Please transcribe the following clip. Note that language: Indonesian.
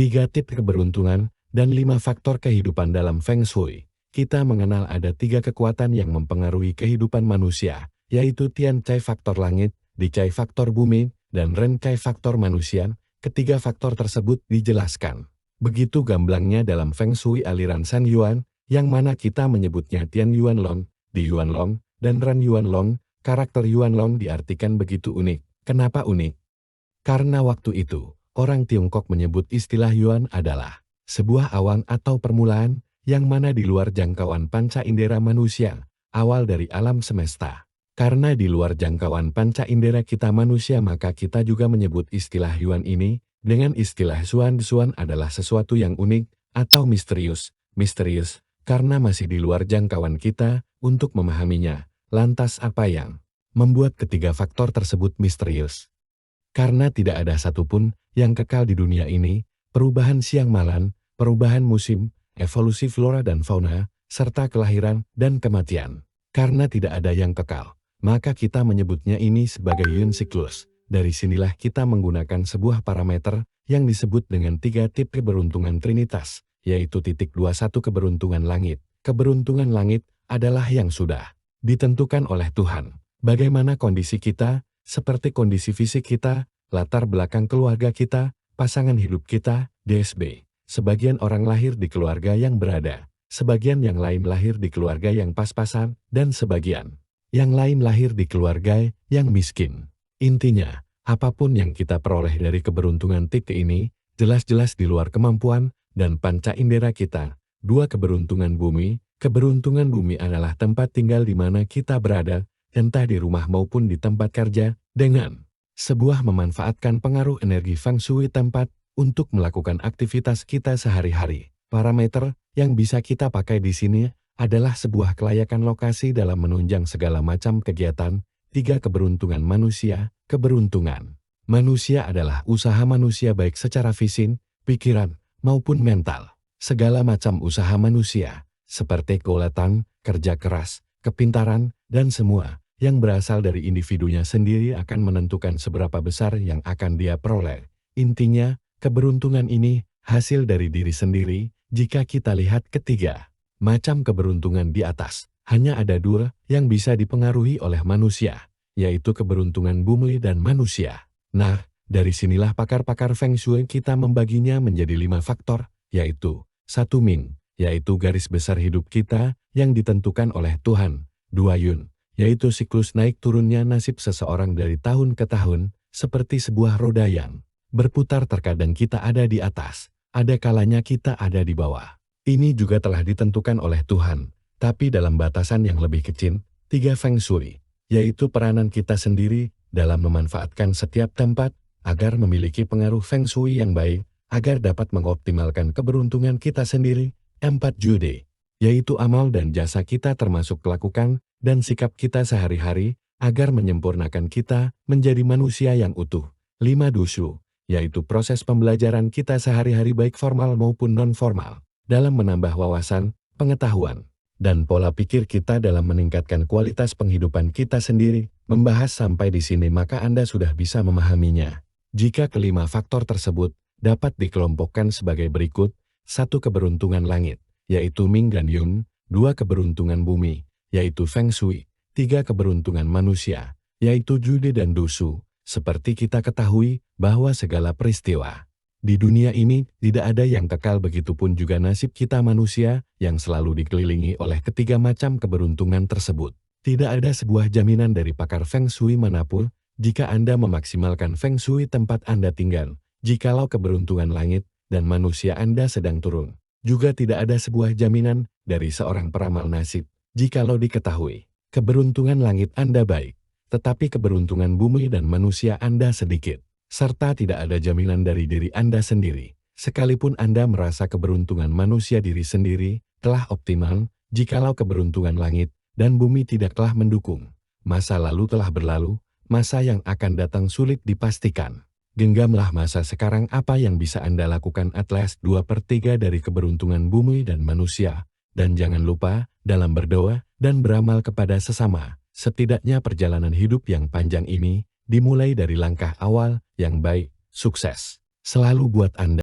3 tips keberuntungan, dan 5 faktor kehidupan dalam Feng Shui. Kita mengenal ada 3 kekuatan yang mempengaruhi kehidupan manusia, yaitu Tian Cai faktor langit, Di Cai faktor bumi, dan Ren Cai faktor manusia. Ketiga faktor tersebut dijelaskan. Begitu gamblangnya dalam Feng Shui aliran San Yuan, yang mana kita menyebutnya Tian Yuan Long, Di Yuan Long, dan Ren Yuan Long. Karakter Yuan Long diartikan begitu unik. Kenapa unik? Karena waktu itu, orang Tiongkok menyebut istilah Yuan adalah sebuah awan atau permulaan, yang mana di luar jangkauan panca indera manusia, awal dari alam semesta. Karena di luar jangkauan panca indera kita manusia, maka kita juga menyebut istilah Yuan ini dengan istilah Xuan. Xuan adalah sesuatu yang unik atau misterius. Misterius karena masih di luar jangkauan kita untuk memahaminya. Lantas apa yang membuat ketiga faktor tersebut misterius? Karena tidak ada satupun yang kekal di dunia ini, perubahan siang malam, perubahan musim, evolusi flora dan fauna, serta kelahiran dan kematian. Karena tidak ada yang kekal, maka kita menyebutnya ini sebagai Yun siklus. Dari sinilah kita menggunakan sebuah parameter yang disebut dengan 3 tipe keberuntungan Trinitas, yaitu titik 21 keberuntungan langit. Keberuntungan langit adalah yang sudah ditentukan oleh Tuhan. Bagaimana kondisi kita, seperti kondisi fisik kita, latar belakang keluarga kita, pasangan hidup kita, DSB. Sebagian orang lahir di keluarga yang berada, sebagian yang lain lahir di keluarga yang pas-pasan, dan sebagian yang lain lahir di keluarga yang miskin. Intinya, apapun yang kita peroleh dari keberuntungan tipe ini, jelas-jelas di luar kemampuan dan panca indera kita. 2 keberuntungan bumi. Keberuntungan bumi adalah tempat tinggal di mana kita berada, entah di rumah maupun di tempat kerja, dengan sebuah memanfaatkan pengaruh energi Feng Shui tempat untuk melakukan aktivitas kita sehari-hari. Parameter yang bisa kita pakai di sini adalah sebuah kelayakan lokasi dalam menunjang segala macam kegiatan. 3 keberuntungan manusia. Keberuntungan manusia adalah usaha manusia baik secara fisik, pikiran, maupun mental. Segala macam usaha manusia, seperti keuletan, kerja keras, kepintaran, dan semua yang berasal dari individunya sendiri akan menentukan seberapa besar yang akan dia peroleh. Intinya, keberuntungan ini hasil dari diri sendiri. Jika kita lihat ketiga macam keberuntungan di atas, hanya ada 2 yang bisa dipengaruhi oleh manusia, yaitu keberuntungan bumi dan manusia. Nah, dari sinilah pakar-pakar Feng Shui kita membaginya menjadi 5 faktor, yaitu 1 Ming, yaitu garis besar hidup kita yang ditentukan oleh Tuhan. 2 Yun, yaitu siklus naik turunnya nasib seseorang dari tahun ke tahun, seperti sebuah roda yang berputar. Terkadang kita ada di atas, ada kalanya kita ada di bawah. Ini juga telah ditentukan oleh Tuhan, tapi dalam batasan yang lebih kecil. 3 Feng Shui, yaitu peranan kita sendiri dalam memanfaatkan setiap tempat agar memiliki pengaruh Feng Shui yang baik, agar dapat mengoptimalkan keberuntungan kita sendiri. 4 Jude, yaitu amal dan jasa kita termasuk kelakuan dan sikap kita sehari-hari, agar menyempurnakan kita menjadi manusia yang utuh. 5 Dusu, yaitu proses pembelajaran kita sehari-hari baik formal maupun non-formal, dalam menambah wawasan, pengetahuan, dan pola pikir kita dalam meningkatkan kualitas penghidupan kita sendiri. Membahas sampai di sini maka Anda sudah bisa memahaminya. Jika kelima faktor tersebut dapat dikelompokkan sebagai berikut. 1 keberuntungan langit, yaitu Ming dan Yun. 2 keberuntungan bumi, yaitu Feng Shui. 3 keberuntungan manusia, yaitu Jude dan Dusu. Seperti kita ketahui bahwa segala peristiwa di dunia ini tidak ada yang kekal, begitupun juga nasib kita manusia yang selalu dikelilingi oleh ketiga macam keberuntungan tersebut. Tidak ada sebuah jaminan dari pakar Feng Shui manapun jika Anda memaksimalkan Feng Shui tempat Anda tinggal. Jikalau keberuntungan langit dan manusia Anda sedang turun, juga tidak ada sebuah jaminan dari seorang peramal nasib jikalau diketahui keberuntungan langit Anda baik, tetapi keberuntungan bumi dan manusia Anda sedikit, serta tidak ada jaminan dari diri Anda sendiri. Sekalipun Anda merasa keberuntungan manusia diri sendiri telah optimal, jikalau keberuntungan langit dan bumi tidaklah mendukung, masa lalu telah berlalu, masa yang akan datang sulit dipastikan. Genggamlah masa sekarang. Apa yang bisa Anda lakukan adalah 2/3 dari keberuntungan bumi dan manusia. Dan jangan lupa dalam berdoa dan beramal kepada sesama. Setidaknya perjalanan hidup yang panjang ini dimulai dari langkah awal yang baik. Sukses selalu buat Anda.